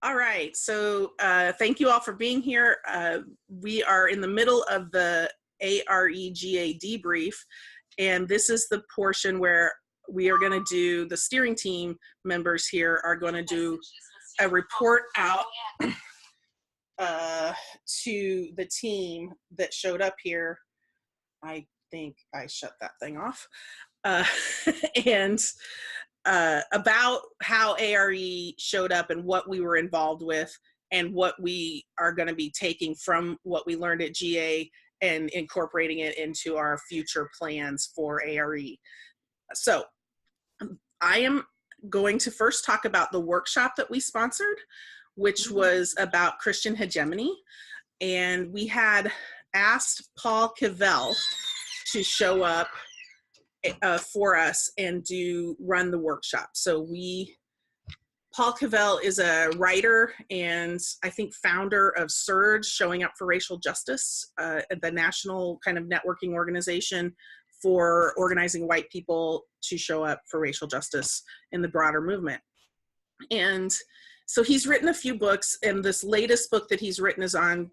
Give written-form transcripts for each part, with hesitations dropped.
All right, so thank you all for being here. We are in the middle of the AREGA debrief, and this is the portion where we are going to do, the steering team members here are going to do a report out to the team that showed up here. I think I shut that thing off. And about how ARE showed up and what we were involved with and what we are going to be taking from what we learned at GA and incorporating it into our future plans for ARE. So I am going to first talk about the workshop that we sponsored, which was about Christian hegemony. And we had asked Paul Cavell to show up for us and run the workshop. So Paul Cavell is a writer and I think founder of Surge, Showing Up for Racial Justice, the national kind of networking organization for organizing white people to show up for racial justice in the broader movement. And so he's written a few books, and this latest book that he's written is on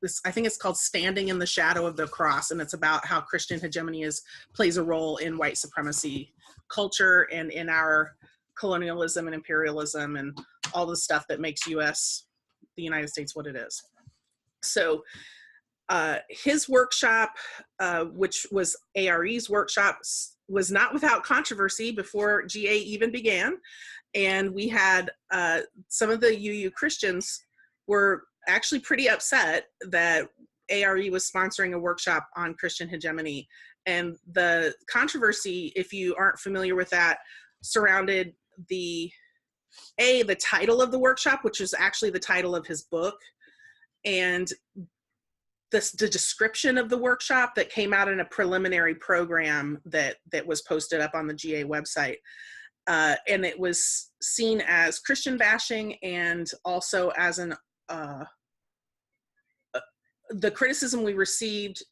this, I think it's called Standing in the Shadow of the Cross, and it's about how Christian hegemony plays a role in white supremacy culture and in our colonialism and imperialism and all the stuff that makes the United States, what it is. So his workshop, which was ARE's workshop, was not without controversy before GA even began. And we had some of the UU Christians were actually pretty upset that ARE was sponsoring a workshop on Christian hegemony. And the controversy, if you aren't familiar with that, surrounded the title of the workshop, which is actually the title of his book, and the description of the workshop that came out in a preliminary program that was posted up on the GA website. And it was seen as Christian bashing, and also as the criticism we received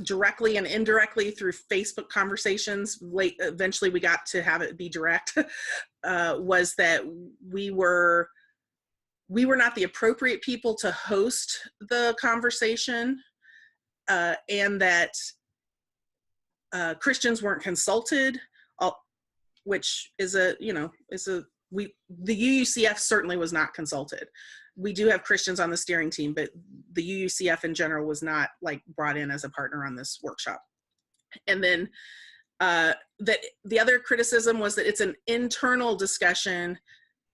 directly and indirectly through Facebook conversations. Eventually we got to have it be direct, was that we were not the appropriate people to host the conversation, and that Christians weren't consulted, which is the UUCF certainly was not consulted. We do have Christians on the steering team, but the UUCF in general was not brought in as a partner on this workshop. And then that the other criticism was that it's an internal discussion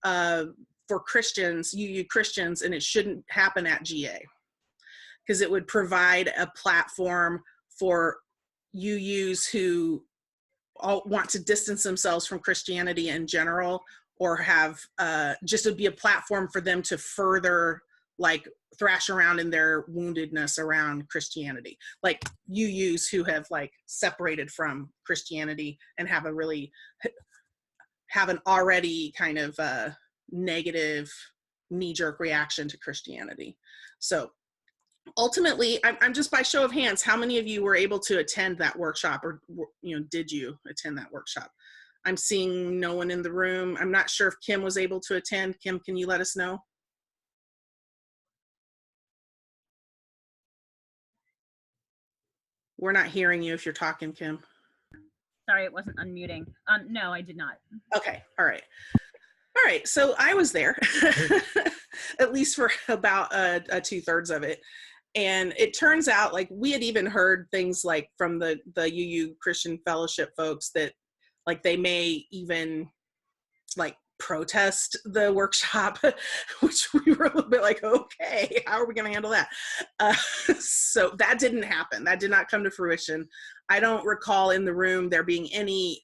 for Christians, UU Christians, and it shouldn't happen at GA, because it would provide a platform for UUs who all want to distance themselves from Christianity in general, or have just would be a platform for them to further thrash around in their woundedness around Christianity, like UUs who have separated from Christianity and have an already kind of negative knee-jerk reaction to Christianity. So ultimately, I'm just, by show of hands, how many of you were able to attend that workshop, or did you attend that workshop? I'm seeing no one in the room. I'm not sure if Kim was able to attend. Kim, can you let us know? We're not hearing you if you're talking, Kim. Sorry, it wasn't unmuting. No, I did not. Okay, all right. All right, so I was there, at least for about 2/3 of it. And it turns out, we had even heard things from the UU Christian Fellowship folks that they may even protest the workshop, which we were a little bit okay, how are we going to handle that? So that didn't happen. That did not come to fruition. I don't recall in the room there being any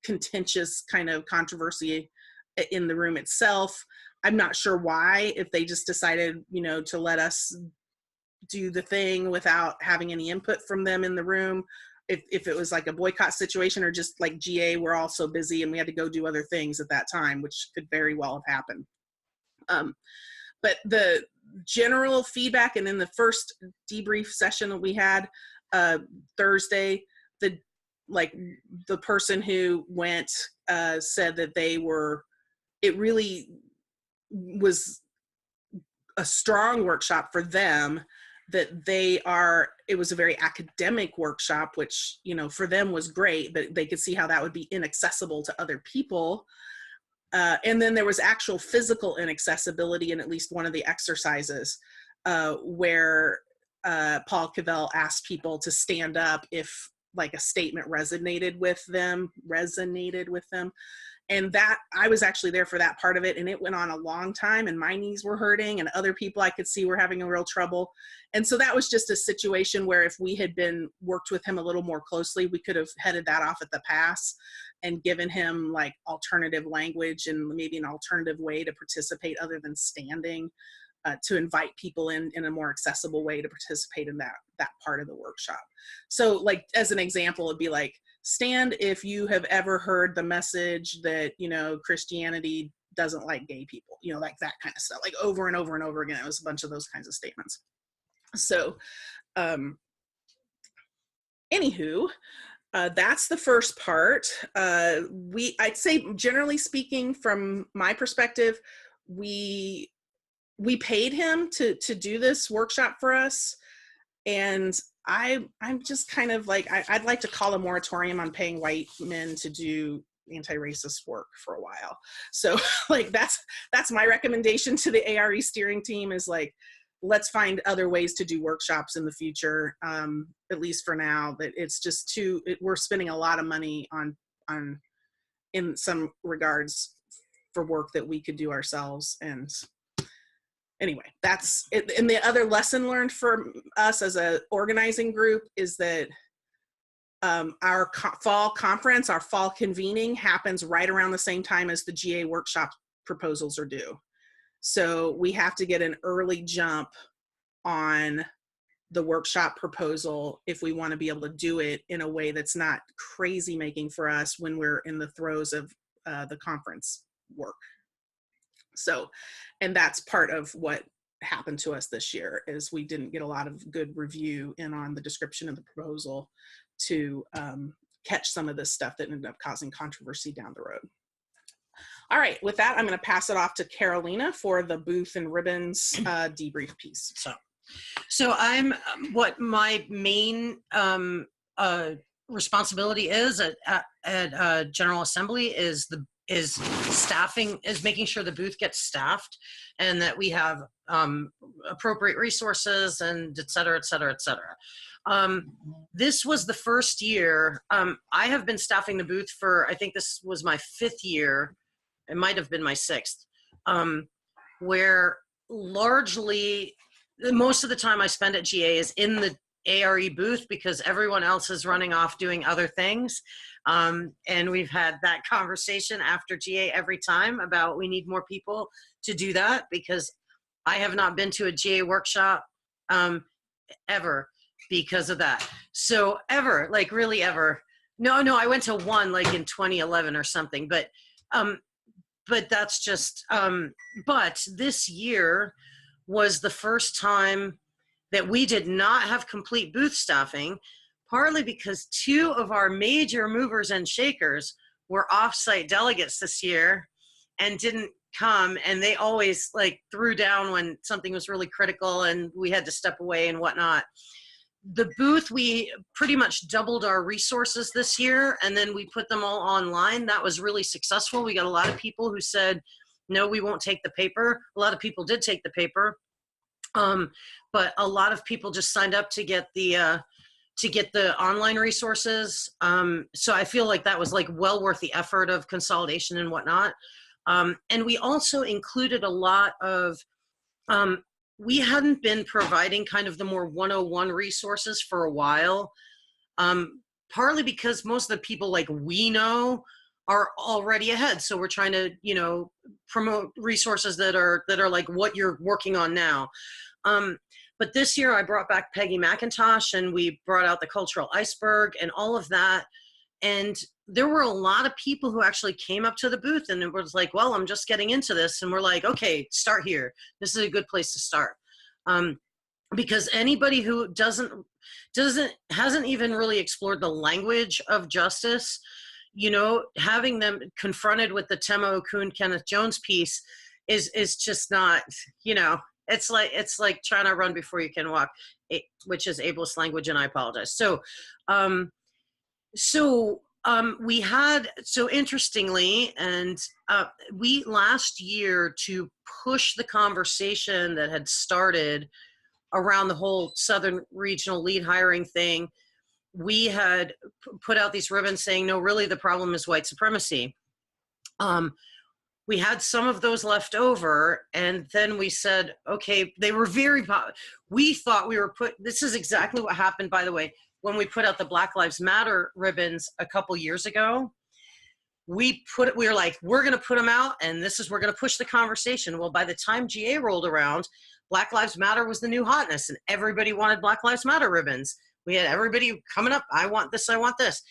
contentious kind of controversy in the room itself. I'm not sure why, if they just decided, to let us do the thing without having any input from them in the room. If it was a boycott situation, or just GA, we're all so busy and we had to go do other things at that time, which could very well have happened. But the general feedback, and in the first debrief session that we had Thursday, the person who went said that it really was a strong workshop for them, that it was a very academic workshop, which, you know, for them was great, but they could see how that would be inaccessible to other people. And then there was actual physical inaccessibility in at least one of the exercises, where Paul Cavell asked people to stand up if like a statement resonated with them. And that, I was actually there for that part of it, and it went on a long time, and my knees were hurting, and other people I could see were having a real trouble. And so that was just a situation where if we had worked with him a little more closely, we could have headed that off at the pass and given him like alternative language and maybe an alternative way to participate other than standing, to invite people in a more accessible way to participate in that part of the workshop. So like, as an example, it'd be like, stand if you have ever heard the message that, you know, Christianity doesn't like gay people, you know, like that kind of stuff, like over and over and over again. It was a bunch of those kinds of statements. So, anywho, that's the first part. I'd say, generally speaking, from my perspective, we paid him to do this workshop for us. And I'm just kind of like, I'd like to call a moratorium on paying white men to do anti-racist work for a while. So like, that's my recommendation to the ARE steering team, is like, let's find other ways to do workshops in the future. At least for now, that it's just we're spending a lot of money on in some regards for work that we could do ourselves. And anyway, that's it. And the other lesson learned for us as a organizing group is that our fall conference, our fall convening happens right around the same time as the GA workshop proposals are due. So we have to get an early jump on the workshop proposal if we want to be able to do it in a way that's not crazy making for us when we're in the throes of the conference work. So, and that's part of what happened to us this year, is we didn't get a lot of good review in on the description of the proposal to catch some of this stuff that ended up causing controversy down the road. All right, with that, I'm going to pass it off to Carolina for the booth and ribbons debrief piece. So I'm what my main responsibility is at General Assembly is staffing, is making sure the booth gets staffed and that we have appropriate resources and et cetera, et cetera, et cetera. This was the first year. I have been staffing the booth for, I think this was my 5th year. It might have been my 6th, where largely most of the time I spend at GA is in the ARE booth because everyone else is running off doing other things. And we've had that conversation after GA every time about we need more people to do that, because I have not been to a GA workshop ever because of that. So ever, like really ever. No, I went to one like in 2011 or something, but that's just, but this year was the first time that we did not have complete booth staffing, partly because 2 of our major movers and shakers were off-site delegates this year and didn't come, and they always like threw down when something was really critical and we had to step away and whatnot. The booth, we pretty much doubled our resources this year, and then we put them all online. That was really successful. We got a lot of people who said, no, we won't take the paper. A lot of people did take the paper. But a lot of people just signed up to get the online resources. So I feel like that was like well worth the effort of consolidation and whatnot. And we also included a lot of, we hadn't been providing kind of the more 101 resources for a while, partly because most of the people like we know are already ahead. So we're trying to, you know, promote resources that are like what you're working on now. But this year I brought back Peggy McIntosh, and we brought out the cultural iceberg and all of that. And there were a lot of people who actually came up to the booth and it was like, well, I'm just getting into this. And we're like, okay, start here. This is a good place to start. Because anybody who hasn't even really explored the language of justice, you know, having them confronted with the Tema Okun, Kenneth Jones piece is just not, it's like trying to run before you can walk, which is ableist language, and I apologize. We had, so interestingly, and we last year, to push the conversation that had started around the whole Southern Regional Lead hiring thing, we had put out these ribbons saying, no, really the problem is white supremacy. We had some of those left over, and then we said, okay, they were we thought we were this is exactly what happened, by the way, when we put out the Black Lives Matter ribbons a couple years ago. We were like, we're going to put them out, and we're going to push the conversation. Well, by the time GA rolled around, Black Lives Matter was the new hotness, and everybody wanted Black Lives Matter ribbons. We had everybody coming up, I want this, I want this.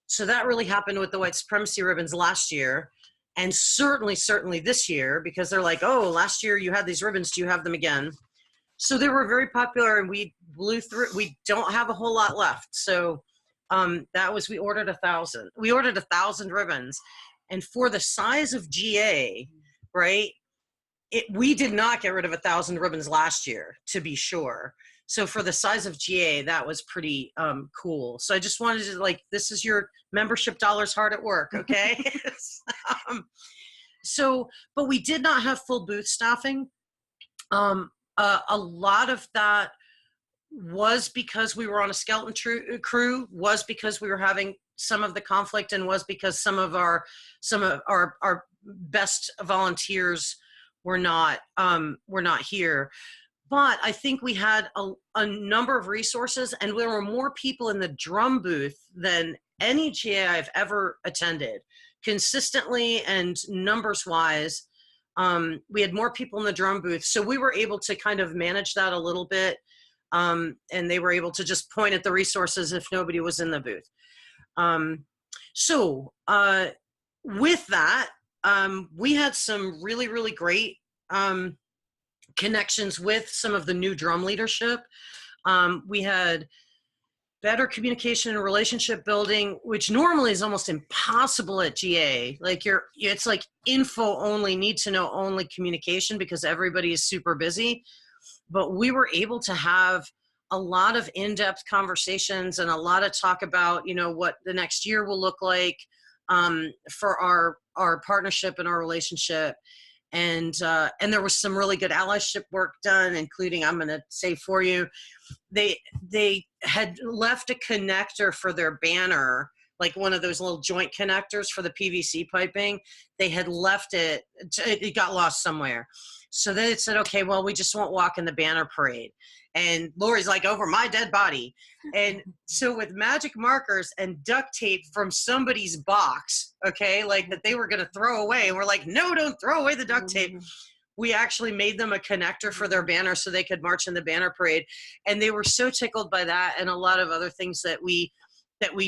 So that really happened with the white supremacy ribbons last year. And certainly this year, because they're like, oh, last year you had these ribbons, do you have them again? So they were very popular, and we blew through. We don't have a whole lot left. So we ordered 1,000. We ordered 1,000 ribbons. And for the size of GA, right, we did not get rid of 1,000 ribbons last year, to be sure. So for the size of GA, that was pretty cool. So I just wanted to, this is your membership dollars hard at work, okay? But we did not have full booth staffing. A lot of that was because we were on a skeleton crew, was because we were having some of the conflict, and was because some of our best volunteers were not here. But I think we had a number of resources, and there were more people in the drum booth than any GA I've ever attended, consistently and numbers-wise. We had more people in the drum booth, so we were able to kind of manage that a little bit, and they were able to just point at the resources if nobody was in the booth. With that, we had some really, really great connections with some of the new drum leadership. We had better communication and relationship building, which normally is almost impossible at GA. It's like info only, need to know only communication, because everybody is super busy. But we were able to have a lot of in-depth conversations and a lot of talk about, what the next year will look like for our partnership and our relationship. And there was some really good allyship work done, including, I'm going to say for you, they had left a connector for their banner, like one of those little joint connectors for the PVC piping. They had left it got lost somewhere. So they said, okay, well, we just won't walk in the banner parade. And Lori's like, over my dead body. And so with magic markers and duct tape from somebody's box, okay, that they were going to throw away. And we're like, no, don't throw away the duct tape. We actually made them a connector for their banner so they could march in the banner parade. And they were so tickled by that, and a lot of other things that we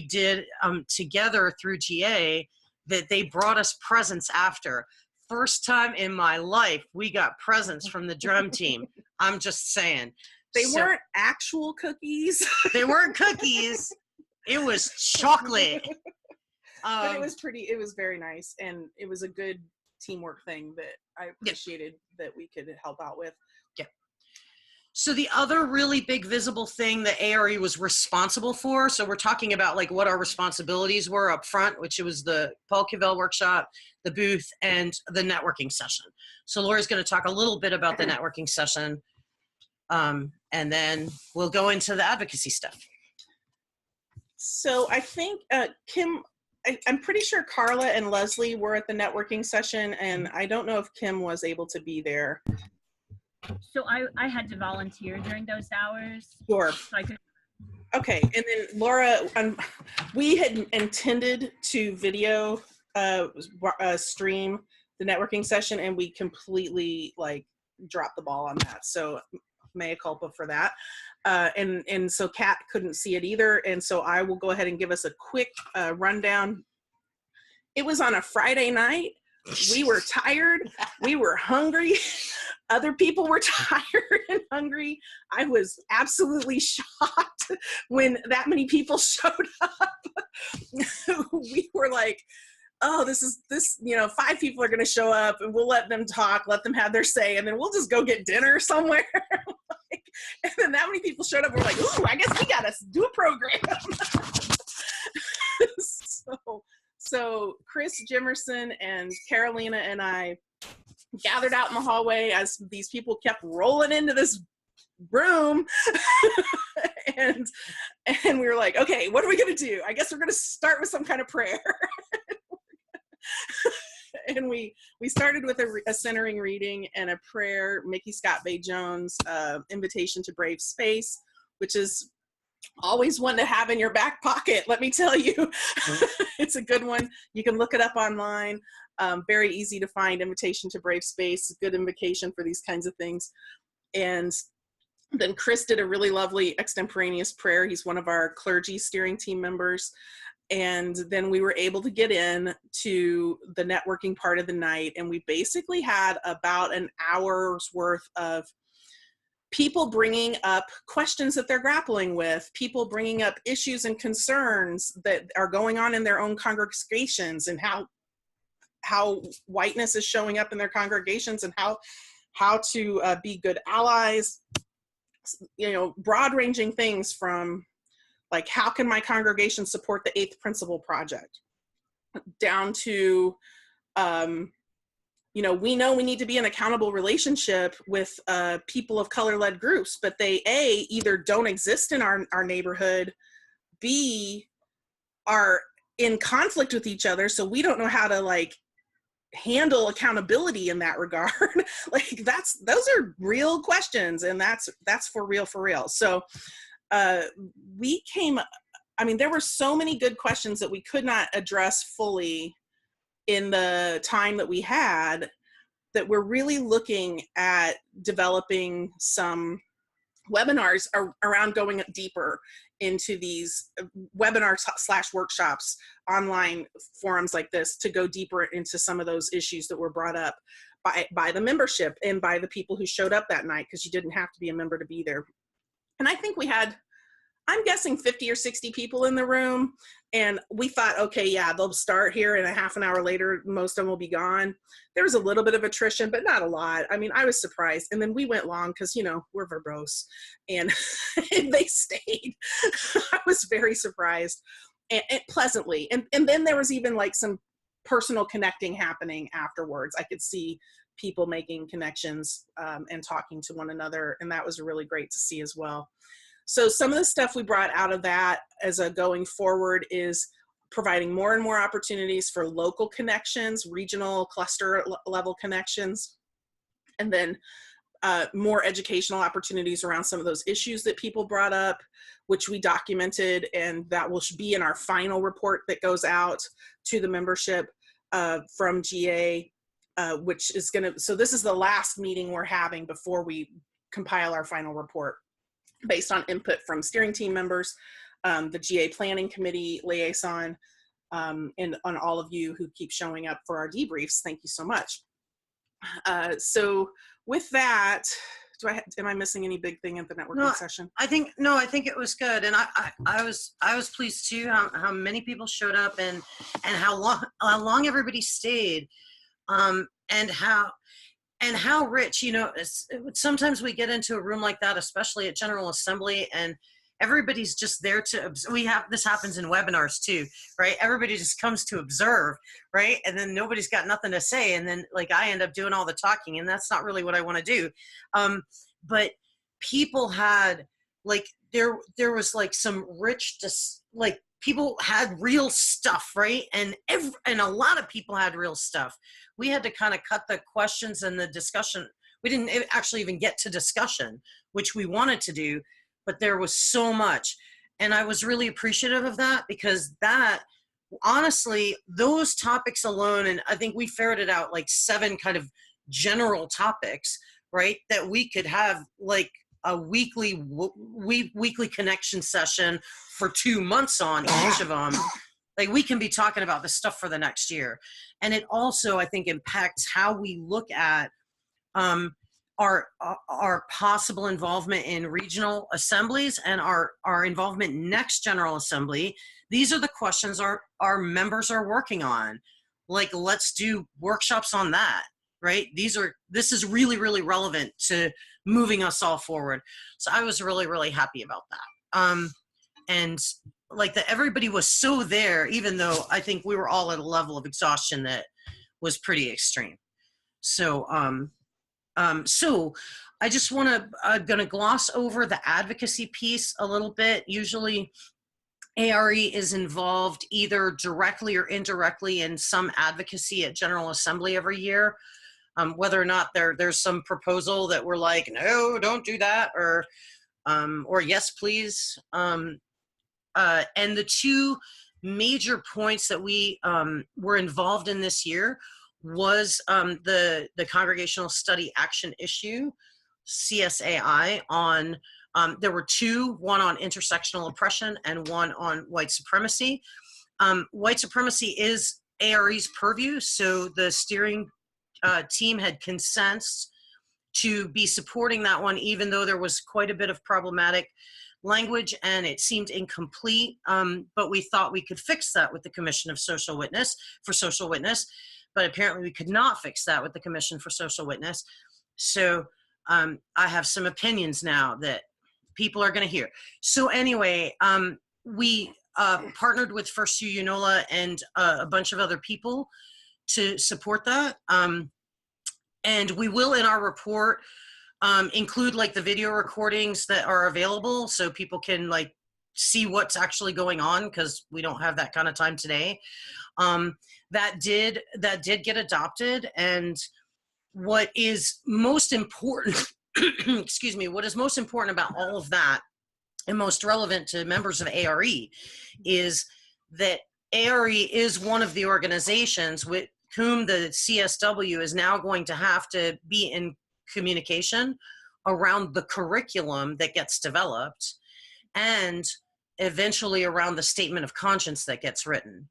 did together through GA, that they brought us presents after. First time in my life we got presents from the drum team. I'm just saying. They weren't actual cookies. They weren't cookies. It was chocolate. But it was very nice, and it was a good teamwork thing that I appreciated that we could help out with. Yeah. So the other really big visible thing that ARE was responsible for, so we're talking about what our responsibilities were up front, which it was the Paul Cavell workshop, the booth, and the networking session. So Laura's going to talk a little bit about the networking session, and then we'll go into the advocacy stuff. So I think Kim, I'm pretty sure Carla and Leslie were at the networking session, and I don't know if Kim was able to be there. So I had to volunteer during those hours. Sure. So I could. Okay, and then Laura, we had intended to video stream the networking session, and we completely dropped the ball on that. So mea culpa for that. And so Kat couldn't see it either. And so I will go ahead and give us a quick rundown. It was on a Friday night. We were tired. We were hungry. Other people were tired and hungry. I was absolutely shocked when that many people showed up. We were like, oh, this, 5 people are going to show up and we'll let them talk, let them have their say, and then we'll just go get dinner somewhere. And then that many people showed up. We're like, ooh, I guess we got to do a program. So Chris Jimerson and Carolina and I gathered out in the hallway as these people kept rolling into this room. and we were like, okay, what are we going to do? I guess we're going to start with some kind of prayer. And we started with a centering reading and a prayer, Mickey Scott Bay Jones, Invitation to Brave Space, which is always one to have in your back pocket, let me tell you. It's a good one. You can look it up online. Very easy to find, Invitation to Brave Space, good invocation for these kinds of things. And then Chris did a really lovely extemporaneous prayer. He's one of our clergy steering team members. And then we were able to get in to the networking part of the night. And we basically had about an hour's worth of people bringing up questions that they're grappling with, people bringing up issues and concerns that are going on in their own congregations, and how whiteness is showing up in their congregations, and how to be good allies, broad-ranging things from, like, how can my congregation support the 8th Principle Project, down to, we know we need to be in accountable relationship with people of color-led groups, but they, A, either don't exist in our neighborhood, B, are in conflict with each other, so we don't know how to, handle accountability in that regard. Those are real questions, and that's for real. So there were so many good questions that we could not address fully in the time that we had, that we're really looking at developing some webinars around going deeper into these webinars / workshops, online forums like this, to go deeper into some of those issues that were brought up by the membership and by the people who showed up that night, because you didn't have to be a member to be there. And I think we had, I'm guessing 50 or 60 people in the room, and we thought, okay, yeah, they'll start here, and a half an hour later, most of them will be gone. There was a little bit of attrition, but not a lot. I mean, I was surprised. And then we went long because, we're verbose, and, and they stayed. I was very surprised, and pleasantly. And then there was even some personal connecting happening afterwards. I could see people making connections and talking to one another, and that was really great to see as well. So some of the stuff we brought out of that as a going forward is providing more and more opportunities for local connections, regional cluster level connections, and then more educational opportunities around some of those issues that people brought up, which we documented, and that will be in our final report that goes out to the membership from GA, which is so this is the last meeting we're having before we compile our final report, based on input from steering team members, the GA planning committee liaison, and on all of you who keep showing up for our debriefs. Thank you so much. So with that, am I missing any big thing at the networking session? I think it was good. And I was pleased too, how many people showed up, and how long everybody stayed, and how rich, sometimes we get into a room like that, especially at General Assembly, and everybody's just there to observe. This happens in webinars too, right? Everybody just comes to observe, right? And then nobody's got nothing to say. And then I end up doing all the talking, and that's not really what I want to do. But people had, there was some rich, people had real stuff, right? And a lot of people had real stuff. We had to kind of cut the questions and the discussion. We didn't actually even get to discussion, which we wanted to do, but there was so much. And I was really appreciative of that, because honestly, those topics alone, and I think we ferreted out 7 kind of general topics, right? That we could have a weekly connection session for 2 months on each of them. We can be talking about this stuff for the next year. And it also, I think, impacts how we look at our possible involvement in regional assemblies and our involvement next General Assembly. These are the questions our members are working on. like, let's do workshops on that, right? This is really, really relevant to moving us all forward. So I was really, really happy about that. And like that everybody was so there, even though I think we were all at a level of exhaustion that was pretty extreme. So, so I just gonna gloss over the advocacy piece a little bit. Usually ARE is involved either directly or indirectly in some advocacy at General Assembly every year. Whether or not there's some proposal that we're like, no, don't do that, or yes, please. And the two major points that we were involved in this year was the Congregational Study Action Issue, CSAI, on, there were two, one on intersectional oppression and one on white supremacy. White supremacy is ARE's purview, so the steering team had consents to be supporting that one, even though there was quite a bit of problematic language and it seemed incomplete, but we thought we could fix that with the Commission of Social Witness for Social Witness, but apparently we could not fix that with the Commission for Social Witness. So I have some opinions now that people are going to hear. So anyway, we partnered with First UNOLA and a bunch of other people to support that. And we will, in our report, include like the video recordings that are available so people can like see what's actually going on, because we don't have that kind of time today. That did get adopted, and what is most important, excuse me, what is most important about all of that and most relevant to members of ARE is that ARE is one of the organizations with whom the CSW is now going to have to be in communication around the curriculum that gets developed and eventually around the statement of conscience that gets written.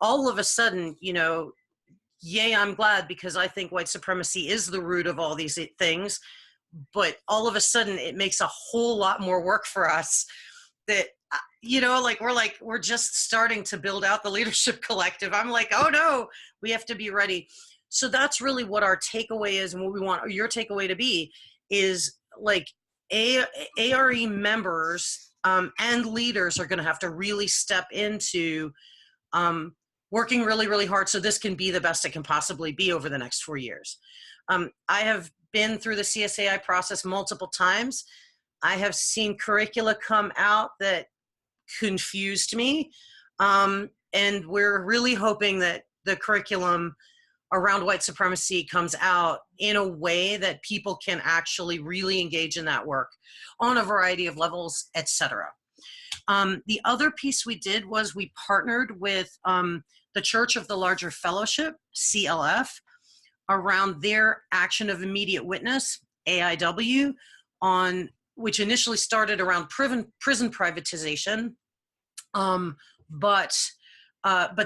All of a sudden, you know, yay, I'm glad, because I think white supremacy is the root of all these things, but all of a sudden it makes a whole lot more work for us that, you know, we're just starting to build out the leadership collective. I'm like, oh no, we have to be ready. So that's really what our takeaway is, and what we want your takeaway to be is like ARE members and leaders are going to have to really step into working really, really hard so this can be the best it can possibly be over the next 4 years. I have been through the CSAI process multiple times. I have seen curricula come out that confused me. And we're really hoping that the curriculum around white supremacy comes out in a way that people can actually really engage in that work on a variety of levels, etc. The other piece we did was we partnered with the Church of the Larger Fellowship, CLF, around their Action of Immediate Witness, AIW, which initially started around prison privatization, but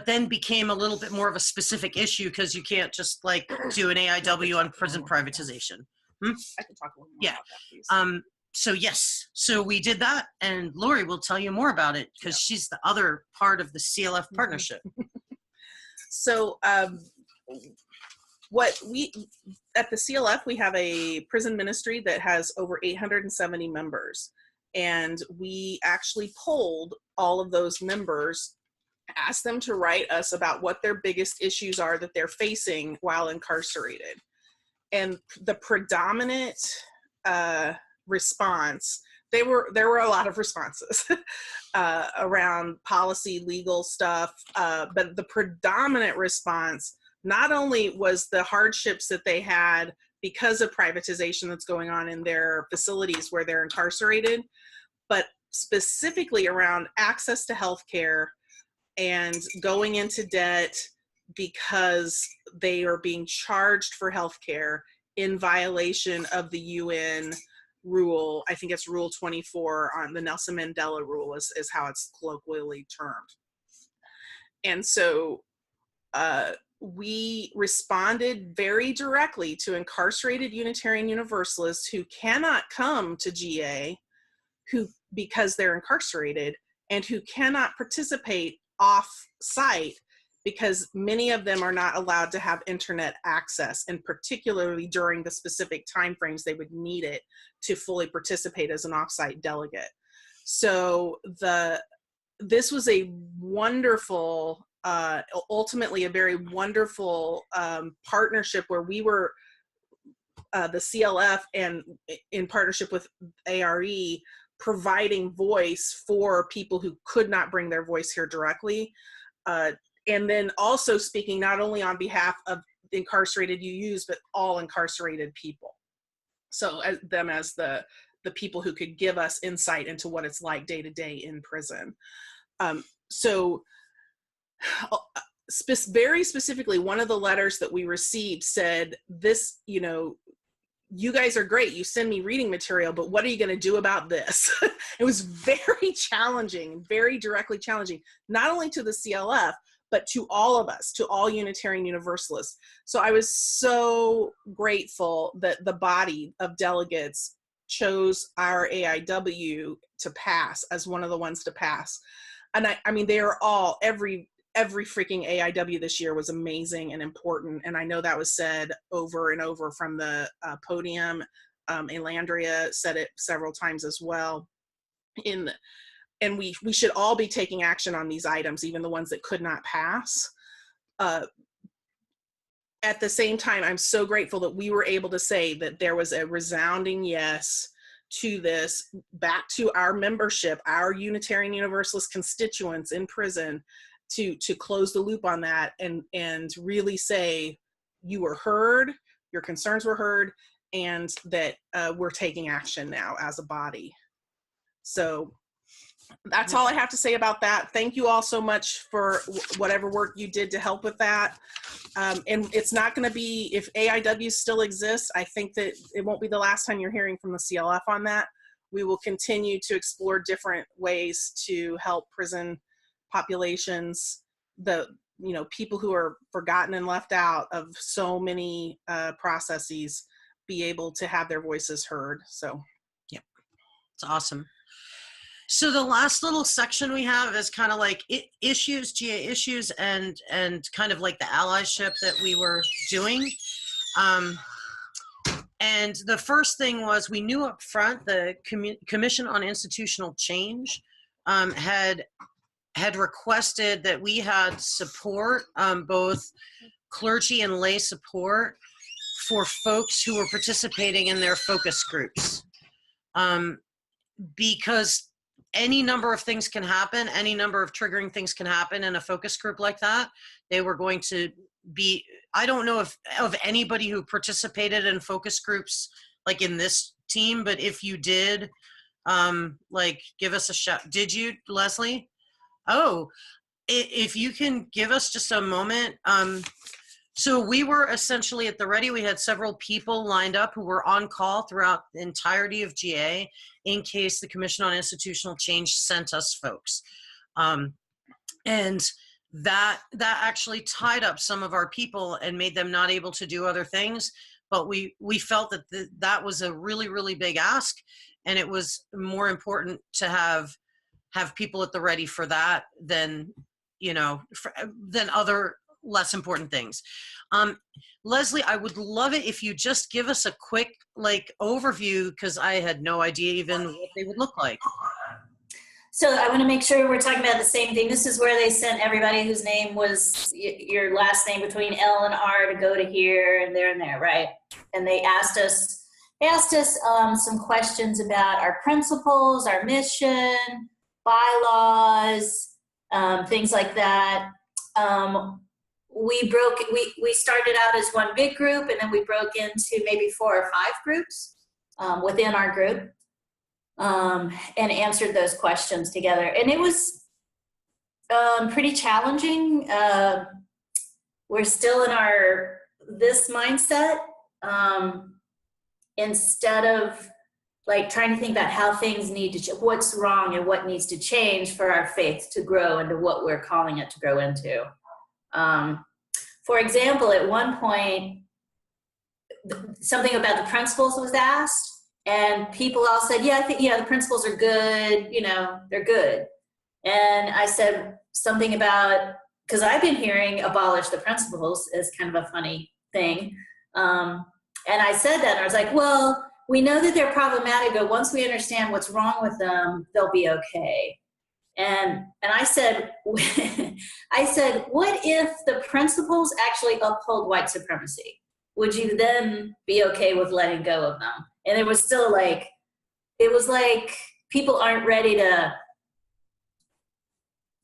then became a little bit more of a specific issue because you can't just like do an AIW on prison privatization. I can talk a little more about that, please. So yes, so we did that, and Lori will tell you more about it because she's the other part of the CLF partnership. So what we, at the CLF, we have a prison ministry that has over 870 members. And we actually polled all of those members, asked them to write us about what their biggest issues are that they're facing while incarcerated. And the predominant response, there were a lot of responses around policy, legal stuff, but the predominant response not only was the hardships that they had because of privatization that's going on in their facilities where they're incarcerated, but specifically around access to health care and going into debt because they are being charged for health care in violation of the UN rule. I think it's Rule 24 on the Nelson Mandela rule is how it's colloquially termed. And so we responded very directly to incarcerated Unitarian Universalists who cannot come to GA because they're incarcerated and who cannot participate off site because many of them are not allowed to have internet access, and particularly during the specific timeframes they would need it to fully participate as an offsite delegate. So this was a wonderful, ultimately a very wonderful partnership where we were, the CLF and in partnership with ARE, providing voice for people who could not bring their voice here directly. And then also speaking not only on behalf of incarcerated UUs, but all incarcerated people. So as the people who could give us insight into what it's like day to day in prison. Very specifically, one of the letters that we received said, this, you know, you guys are great, you send me reading material, but what are you going to do about this? It was very challenging, very directly challenging, not only to the CLF, but to all of us, to all Unitarian Universalists. So I was so grateful that the body of delegates chose our AIW to pass as one of the ones to pass. And I mean, they are all, every freaking AIW this year was amazing and important. And I know that was said over and over from the podium. Elandria said it several times as well. And we should all be taking action on these items, even the ones that could not pass. At the same time, I'm so grateful that we were able to say that there was a resounding yes to this, back to our membership, our Unitarian Universalist constituents in prison, to close the loop on that and really say, you were heard, your concerns were heard, and that we're taking action now as a body. So that's all I have to say about that. Thank you all so much for whatever work you did to help with that. And it's not going to be, if AIW still exists, I think that it won't be the last time you're hearing from the CLF on that. We will continue to explore different ways to help prison populations, people who are forgotten and left out of so many processes, be able to have their voices heard. So, yeah, it's awesome. So the last little section we have is kind of like issues, GA issues, and kind of like the allyship that we were doing. And the first thing was, we knew up front the Commission on Institutional Change had requested that we had support, both clergy and lay support, for folks who were participating in their focus groups. Because any number of things can happen, any number of triggering things can happen in a focus group like that. They were going to be, I don't know of anybody who participated in focus groups like in this team, but if you did, like, give us a shout. Did you, Leslie? Oh, if you can give us just a moment. So we were essentially at the ready. We had several people lined up who were on call throughout the entirety of GA in case the Commission on Institutional Change sent us folks. And that actually tied up some of our people and made them not able to do other things. But we felt that that was a really, really big ask. And it was more important to have people at the ready for that than, than other less important things. Leslie, I would love it if you just give us a quick overview, because I had no idea even what they would look like. So I want to make sure we're talking about the same thing. This is where they sent everybody whose name was your last name between L and R to go to here and there, right? And they asked us some questions about our principles, our mission, bylaws, things like that. We started out as one big group, and then we broke into maybe 4 or 5 groups within our group, and answered those questions together. And it was pretty challenging. We're still in this mindset, instead of trying to think about how things need to, what's wrong and what needs to change for our faith to grow into what we're calling it to grow into. For example, at one point, something about the principles was asked, and people all said, yeah, I think, the principles are good, they're good. And I said something about because I've been hearing abolish the principals as kind of a funny thing. And I said that, and I was like, well, we know that they're problematic, but once we understand what's wrong with them, they'll be okay. And I said, I said, what if the principles actually uphold white supremacy? Would you then be okay with letting go of them? And it was still like, it was like people aren't ready to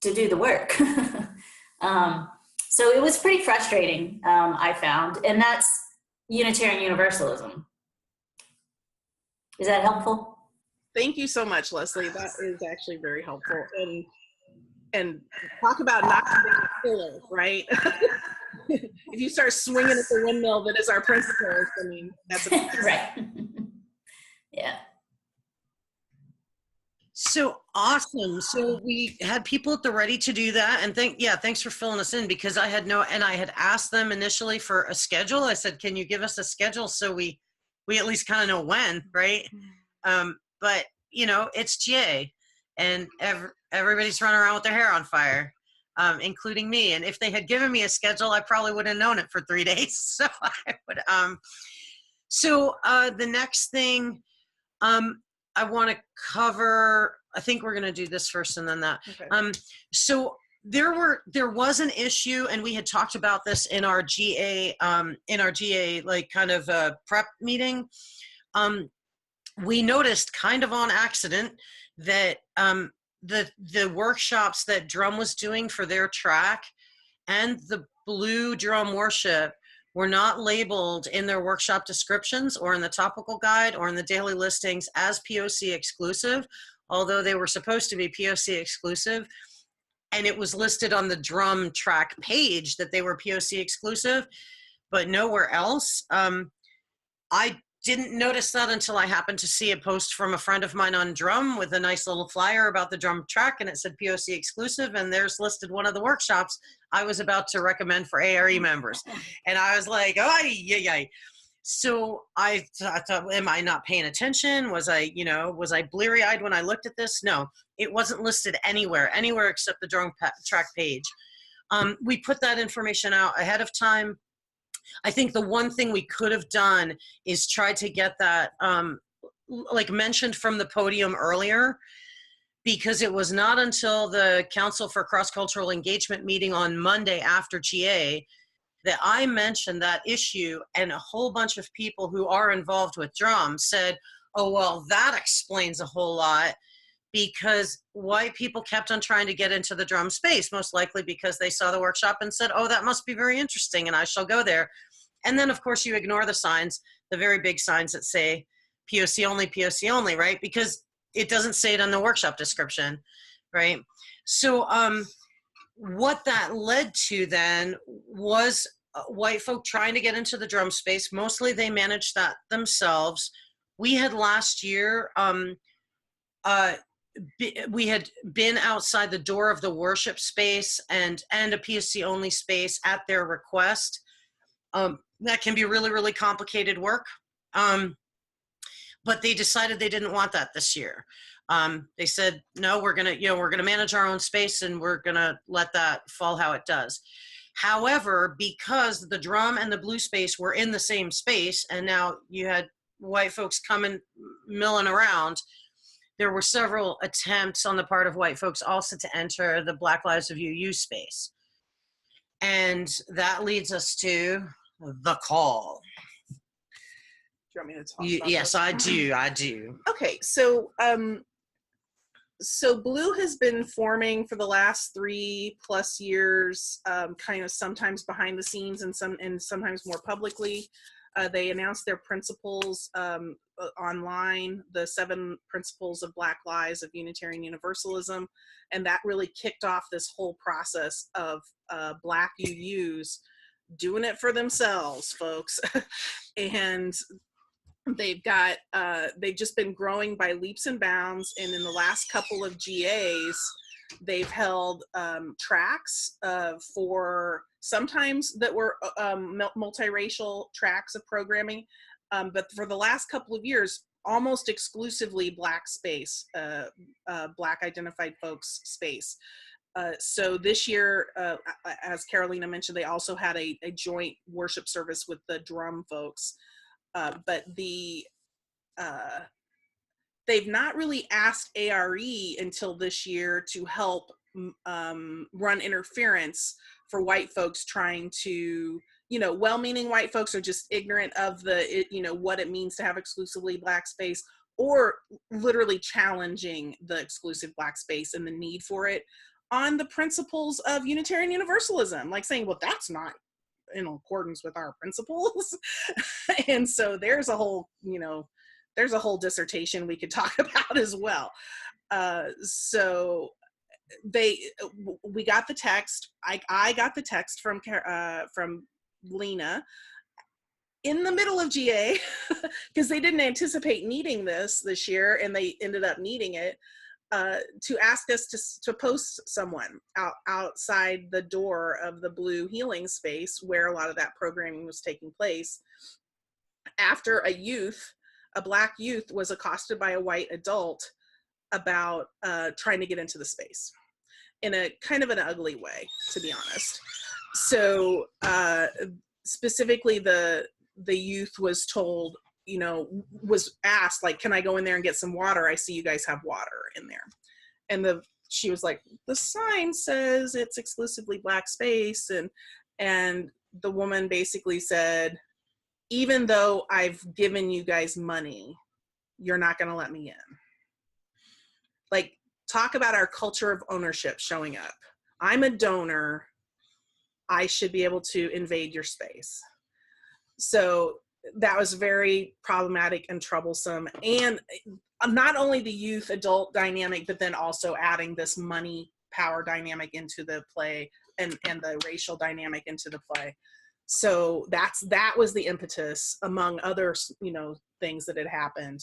do the work. So it was pretty frustrating, I found, and that's Unitarian Universalism. Is that helpful? Thank you so much, Leslie. That is actually very helpful. And talk about not being a killer, right? If you start swinging at the windmill that is our principles, I mean, that's a right. Yeah. So awesome. So we had people at the ready to do that. And thanks for filling us in, because I had asked them initially for a schedule. I said, can you give us a schedule so we at least kind of know when, right? But it's GA, and everybody's running around with their hair on fire, including me. And if they had given me a schedule, I probably would have known it for 3 days. So I would, the next thing, I want to cover, I think we're going to do this first and then that. Okay. So there was an issue, and we had talked about this in our GA, like kind of a prep meeting. We noticed kind of on accident that the workshops that Drum was doing for their track and the Blue Drum Worship were not labeled in their workshop descriptions or in the topical guide or in the daily listings as POC exclusive, although they were supposed to be POC exclusive. And it was listed on the Drum track page that they were POC exclusive, but nowhere else. I didn't notice that until I happened to see a post from a friend of mine on Drum with a nice little flyer about the Drum track, and it said POC exclusive, and there's listed one of the workshops I was about to recommend for ARE members. And I was like, oh, yeah. So I thought, am I not paying attention? Was I bleary-eyed when I looked at this? No, it wasn't listed anywhere except the Drum track page. We put that information out ahead of time. I think the one thing we could have done is try to get that like mentioned from the podium earlier, because it was not until the Council for Cross-Cultural Engagement meeting on Monday after GA that I mentioned that issue, and a whole bunch of people who are involved with Drum said, oh, well, that explains a whole lot, because white people kept on trying to get into the Drum space, most likely because they saw the workshop and said, oh, that must be very interesting, and I shall go there. And then, of course, you ignore the signs, the very big signs that say POC only, right? Because it doesn't say it on the workshop description, right? So what that led to then was white folk trying to get into the Drum space. Mostly they managed that themselves. We had last year, we had been outside the door of the worship space and a POC only space at their request. That can be really, really complicated work. But they decided they didn't want that this year. They said, no, we're gonna manage our own space, and we're gonna let that fall how it does. However, because the Drum and the Blue space were in the same space, and now you had white folks coming, milling around, there were several attempts on the part of white folks also to enter the Black Lives of UU space. And that leads us to the call. Do you want me to talk about yes, this? I do. Okay, so Blue has been forming for the last 3+ years, kind of sometimes behind the scenes and sometimes more publicly. They announced their principles online, the 7 principles of Black Lives of Unitarian Universalism, and that really kicked off this whole process of Black UUs doing it for themselves, folks. And they've just been growing by leaps and bounds, and in the last couple of GAs they've held tracks for sometimes that were multiracial tracks of programming, but for the last couple of years almost exclusively Black space, Black identified folks space. So this year, as Carolina mentioned, they also had a joint worship service with the drum folks. But they've not really asked ARE until this year to help run interference for white folks trying to, well-meaning white folks are just ignorant of what it means to have exclusively Black space, or literally challenging the exclusive Black space and the need for it on the principles of Unitarian Universalism, like saying, well, that's not in accordance with our principles. And so there's a whole dissertation we could talk about as well. So we got the text. I got the text from Lena in the middle of GA because they didn't anticipate needing this year, and they ended up needing it, to ask us to post someone outside the door of the Blue Healing Space where a lot of that programming was taking place, after a Black youth was accosted by a white adult about trying to get into the space in a kind of an ugly way, to be honest. So specifically the youth was told, was asked, like, can I go in there and get some water? I see you guys have water in there. And she was like, the sign says it's exclusively Black space. And the woman basically said, even though I've given you guys money, you're not going to let me in. Like, talk about our culture of ownership showing up. I'm a donor. I should be able to invade your space. So that was very problematic and troublesome. And not only the youth adult dynamic, but then also adding this money power dynamic into the play, and the racial dynamic into the play. So that was the impetus, among other, things that had happened,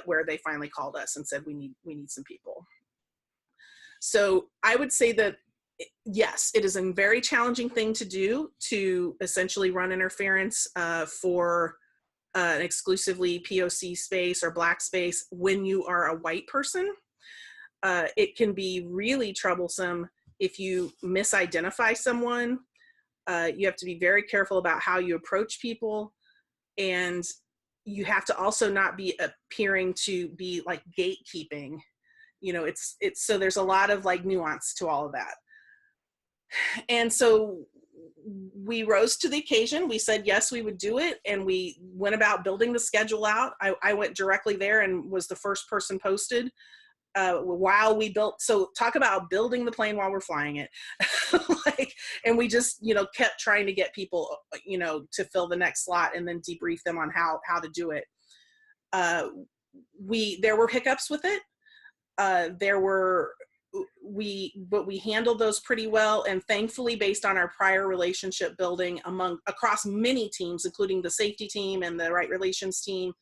where they finally called us and said, we need some people. So I would say that, yes, it is a very challenging thing to do, to essentially run interference for an exclusively POC space or Black space when you are a white person. It can be really troublesome if you misidentify someone. You have to be very careful about how you approach people, and you have to also not be appearing to be like gatekeeping. It's so there's a lot of like nuance to all of that. And so we rose to the occasion. We said, yes, we would do it. And we went about building the schedule out. I went directly there and was the first person posted while we built. So talk about building the plane while we're flying it. And we just, kept trying to get people, to fill the next slot and then debrief them on how to do it. There were hiccups with it. But we handled those pretty well, and thankfully, based on our prior relationship building across many teams, including the safety team and the right relations team,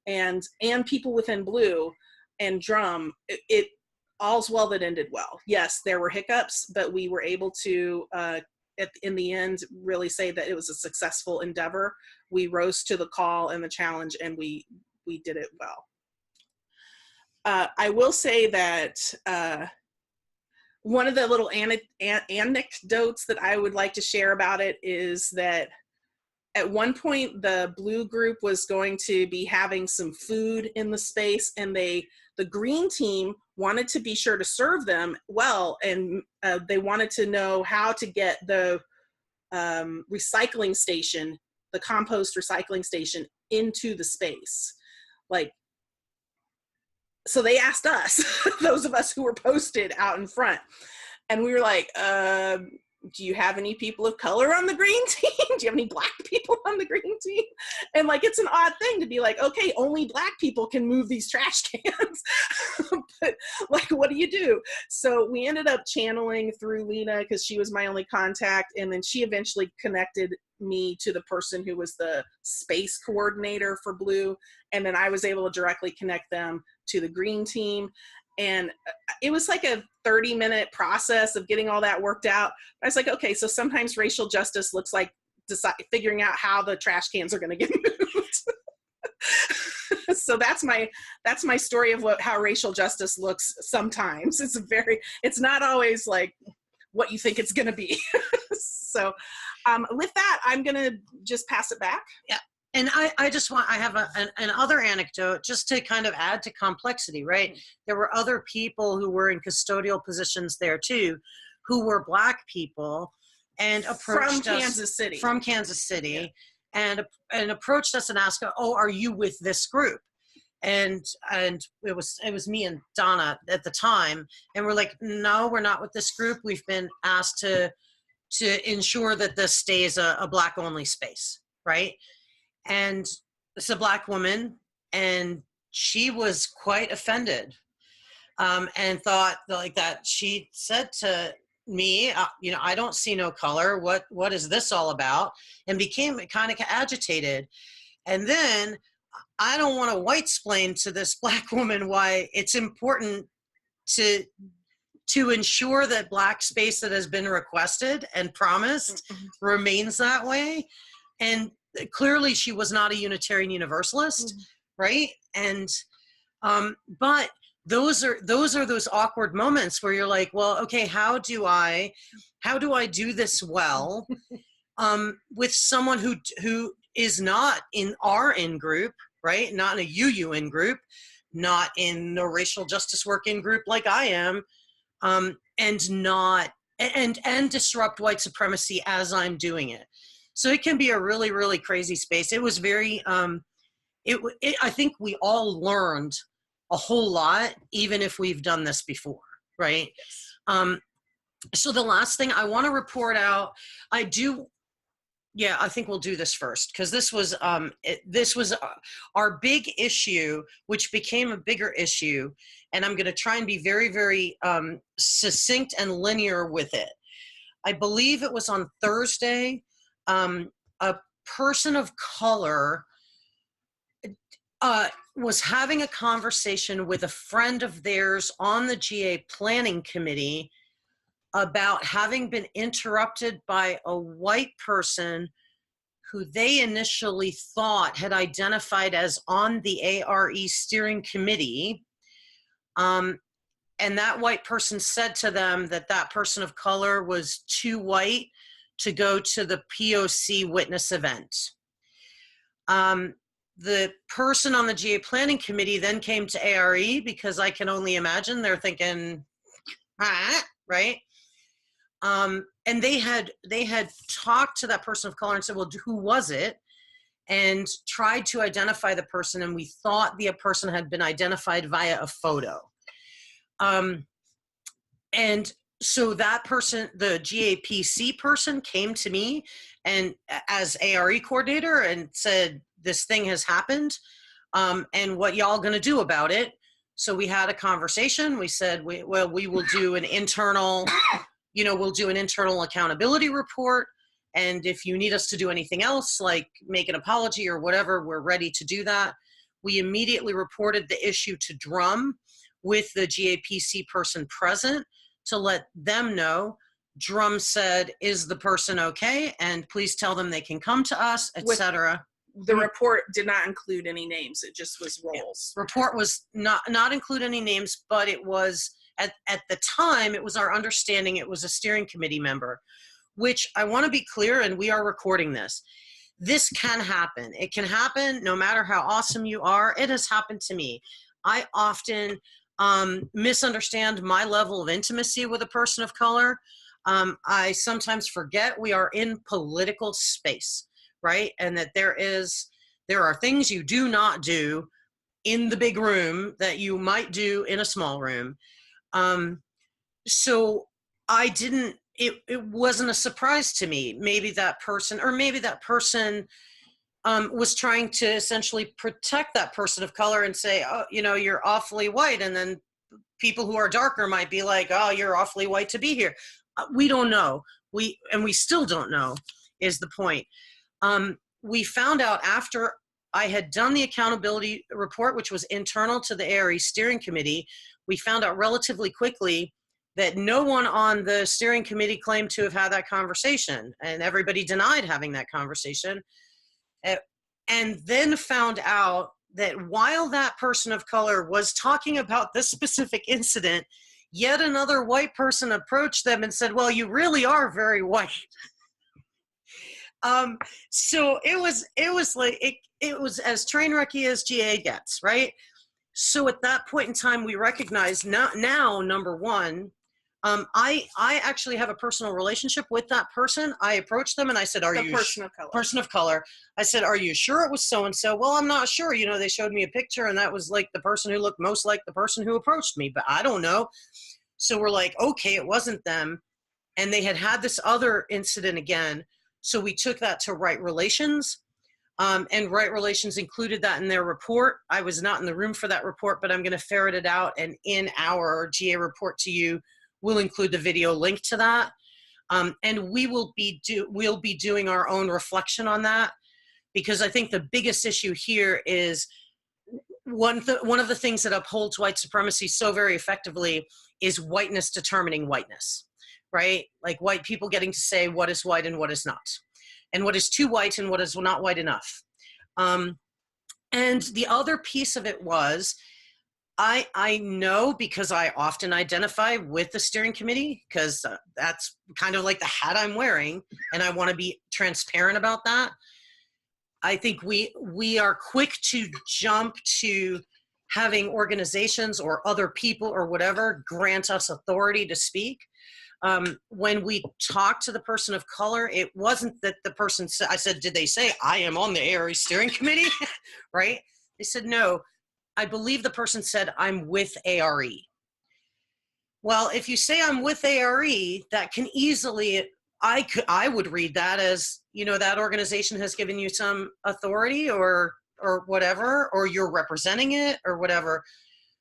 and people within Blue and Drum, it all's well that ended well. Yes, there were hiccups, but we were able to, in the end, really say that it was a successful endeavor. We rose to the call and the challenge, and we did it well. I will say that one of the little anecdotes that I would like to share about it is that at one point the Blue group was going to be having some food in the space, and the green team wanted to be sure to serve them well, and they wanted to know how to get the recycling station, the compost recycling station, into the space. So they asked us, those of us who were posted out in front, and we were like, do you have any people of color on the green team? Do you have any Black people on the green team? And it's an odd thing to be like, okay, only Black people can move these trash cans. But what do you do? So we ended up channeling through Lena, because she was my only contact. And then she eventually connected me to the person who was the space coordinator for Blue. And then I was able to directly connect them to the green team. And it was like a 30-minute process of getting all that worked out. I was like, okay, so sometimes racial justice looks like figuring out how the trash cans are going to get moved. So that's my story of how racial justice looks sometimes. It's not always like what you think it's going to be. So with that, I'm going to just pass it back. Yeah. And I have an other anecdote just to kind of add to complexity, right? There were other people who were in custodial positions there too, who were Black people and approached us from Kansas City and approached us and asked, oh, are you with this group? And it was me and Donna at the time. And we're like, no, we're not with this group. We've been asked to ensure that this stays a Black only space, right? And it's a Black woman, and she was quite offended, and thought like that. She said to me, I don't see no color. What is this all about? And became kind of agitated. And then I don't want to white-splain to this Black woman why it's important to ensure that Black space that has been requested and promised remains that way. And clearly she was not a Unitarian Universalist, right? And but those are those awkward moments where you're like, well, okay, how do I do this well with someone who is not in our in-group, right? Not in a UU in-group, not in a racial justice work in-group like I am, and not and disrupt white supremacy as I'm doing it. So it can be a really, really crazy space. It was very, I think we all learned a whole lot, even if we've done this before, right? Yes. So the last thing I want to report out, I think we'll do this first, because this was our big issue, which became a bigger issue. And I'm going to try and be very, very succinct and linear with it. I believe it was on Thursday. A person of color was having a conversation with a friend of theirs on the GA planning committee about having been interrupted by a white person who they initially thought had identified as on the ARE steering committee. And that white person said to them that that person of color was too white to go to the POC witness event. The person on the GA planning committee then came to ARE, because I can only imagine they're thinking, right? And they had talked to that person of color and said, well, who was it? And tried to identify the person, and we thought the person had been identified via a photo. And so that person, the GAPC person, came to me and as ARE coordinator and said, this thing has happened, and what y'all gonna do about it? So we had a conversation. We said, we will do an internal, we'll do an internal accountability report. And if you need us to do anything else, like make an apology or whatever, we're ready to do that. We immediately reported the issue to Drum with the GAPC person present to let them know. Drum said, is the person okay? And please tell them they can come to us, etc. The report did not include any names. It just was roles. Yeah. Report was not include any names, but it was, at the time, it was our understanding it was a steering committee member, which I want to be clear, and we are recording this. This can happen. It can happen no matter how awesome you are. It has happened to me. I often misunderstand my level of intimacy with a person of color. I sometimes forget we are in political space, right? And that there are things you do not do in the big room that you might do in a small room. So I didn't, it wasn't a surprise to me. Maybe that person was trying to essentially protect that person of color and say, oh, you're awfully white. And then people who are darker might be like, oh, you're awfully white to be here. We don't know. We still don't know is the point. We found out after I had done the accountability report, which was internal to the ARE steering committee, we found out relatively quickly that no one on the steering committee claimed to have had that conversation, and everybody denied having that conversation. And then found out that while that person of color was talking about this specific incident, yet another white person approached them and said, well, you really are very white. So it was like, it was as train wrecky as GA gets, right? So at that point in time, we recognized now, number one, I actually have a personal relationship with that person. I approached them and I said, person of color. Person of color. I said, are you sure it was so-and-so? Well, I'm not sure. You know, they showed me a picture and that was like the person who looked most like the person who approached me, but I don't know. So we're like, okay, it wasn't them. And they had this other incident again. So we took that to Right Relations. And Right Relations included that in their report. I was not in the room for that report, but I'm going to ferret it out. And in our GA report to you, we'll include the video link to that. And we'll be doing our own reflection on that, because I think the biggest issue here is one of the things that upholds white supremacy so very effectively is whiteness determining whiteness, right? Like white people getting to say what is white and what is not, and what is too white and what is not white enough. And the other piece of it was, I know, because I often identify with the steering committee, because that's kind of like the hat I'm wearing, and I want to be transparent about that. I think we are quick to jump to having organizations or other people or whatever grant us authority to speak. When we talked to the person of color, it wasn't that the person said, I said, did they say I am on the ARE steering committee? Right? They said, no. I believe the person said, I'm with ARE. Well, if you say I'm with ARE, that can easily, I would read that as, you know, that organization has given you some authority or whatever, or you're representing it or whatever.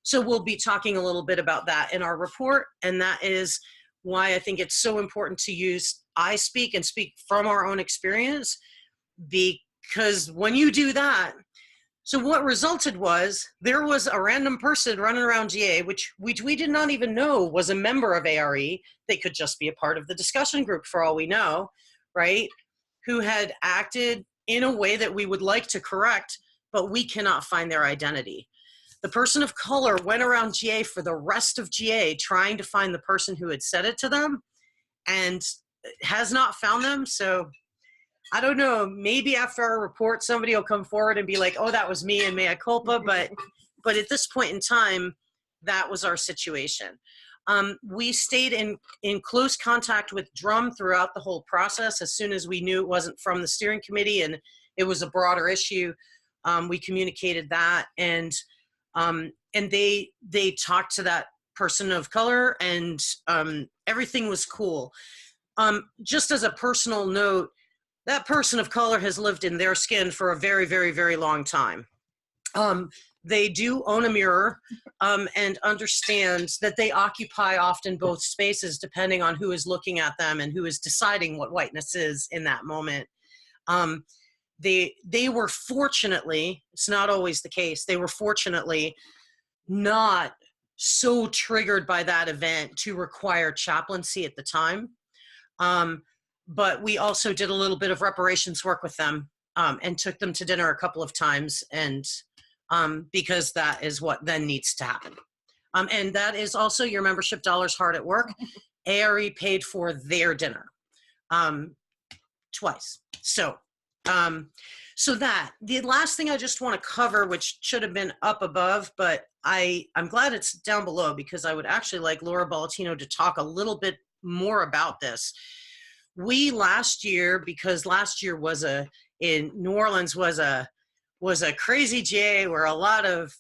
So we'll be talking a little bit about that in our report. And that is why I think it's so important to use I speak and speak from our own experience, because when you do that, so what resulted was there was a random person running around GA, which we did not even know was a member of ARE. They could just be a part of the discussion group for all we know, right? Who had acted in a way that we would like to correct, but we cannot find their identity. The person of color went around GA for the rest of GA trying to find the person who had said it to them and has not found them. So I don't know, maybe after our report, somebody will come forward and be like, oh, that was me and mea culpa. But at this point in time, that was our situation. We stayed in close contact with Drum throughout the whole process. As soon as we knew it wasn't from the steering committee and it was a broader issue, we communicated that. And they talked to that person of color, and everything was cool. Just as a personal note, that person of color has lived in their skin for a very, very, very long time. They do own a mirror and understand that they occupy often both spaces depending on who is looking at them and who is deciding what whiteness is in that moment. They were fortunately, it's not always the case, they were fortunately not so triggered by that event to require chaplaincy at the time. But we also did a little bit of reparations work with them and took them to dinner a couple of times, and because that is what then needs to happen. And that is also your membership dollars hard at work. ARE paid for their dinner twice. So that, the last thing I just want to cover, which should have been up above, but I'm glad it's down below, because I would actually like Laura Ballatino to talk a little bit more about this. We last year, because last year in New Orleans was a crazy GA where a lot of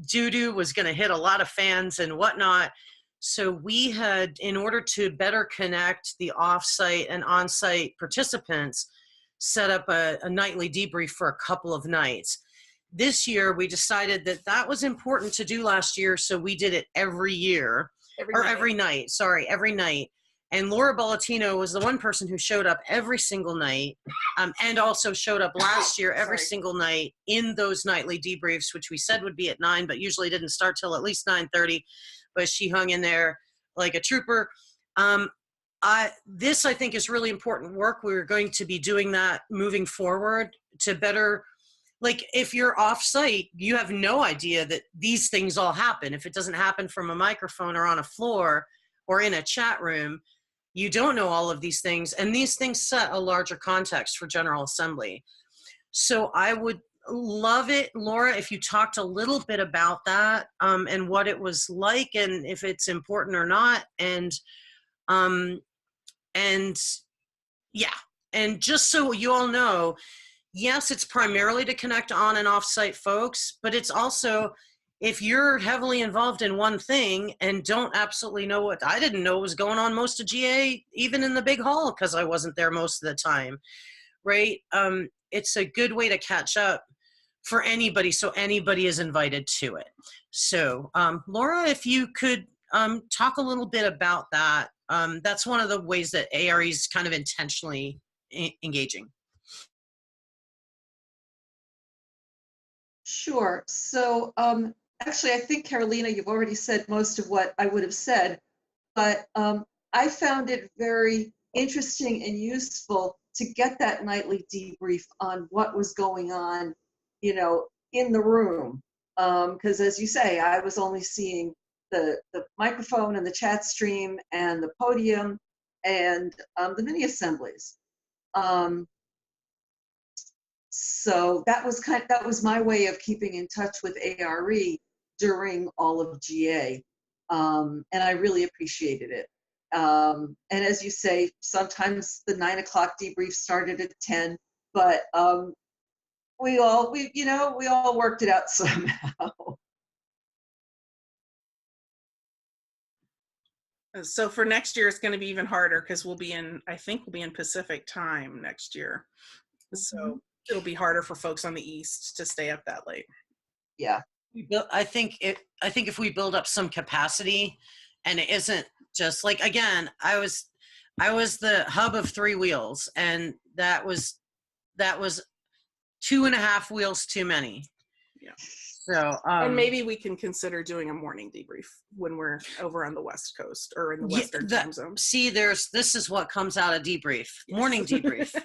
doo-doo was going to hit a lot of fans and whatnot. So we had, in order to better connect the off-site and on-site participants, set up a nightly debrief for a couple of nights. This year, we decided that was important to do last year, so we did it every night. And Laura Ballatino was the one person who showed up every single night, and also showed up last year every single night in those nightly debriefs, which we said would be at 9, but usually didn't start till at least 9:30. But she hung in there like a trooper. This, I think, is really important work. We're going to be doing that moving forward to better, like if you're off site, you have no idea that these things all happen. If it doesn't happen from a microphone or on a floor or in a chat room, you don't know all of these things. And these things set a larger context for General Assembly. So I would love it, Laura, if you talked a little bit about that, and what it was like, and if it's important or not. And yeah, and just so you all know, yes, it's primarily to connect on and off-site folks, but it's also, if you're heavily involved in one thing and don't absolutely know what, I didn't know was going on most of GA, even in the big hall, because I wasn't there most of the time, right? It's a good way to catch up for anybody, so anybody is invited to it. So Laura, if you could talk a little bit about that. That's one of the ways that ARE is kind of intentionally engaging. Sure. So actually, I think, Carolina, you've already said most of what I would have said, but I found it very interesting and useful to get that nightly debrief on what was going on, you know, in the room. Because as you say, I was only seeing the microphone and the chat stream and the podium and the mini assemblies. So that was my way of keeping in touch with ARE during all of GA, and I really appreciated it. And as you say, sometimes the 9 o'clock debrief started at 10, but we all worked it out somehow. So for next year, it's going to be even harder because I think we'll be in Pacific time next year. So it'll be harder for folks on the East to stay up that late. Yeah. I think if we build up some capacity, and it isn't just like, again, I was the hub of 3 wheels, and that was 2.5 wheels too many. Yeah. So and maybe we can consider doing a morning debrief when we're over on the West Coast or in the Western time zone. See, this is what comes out of debrief. Yes. Morning debrief.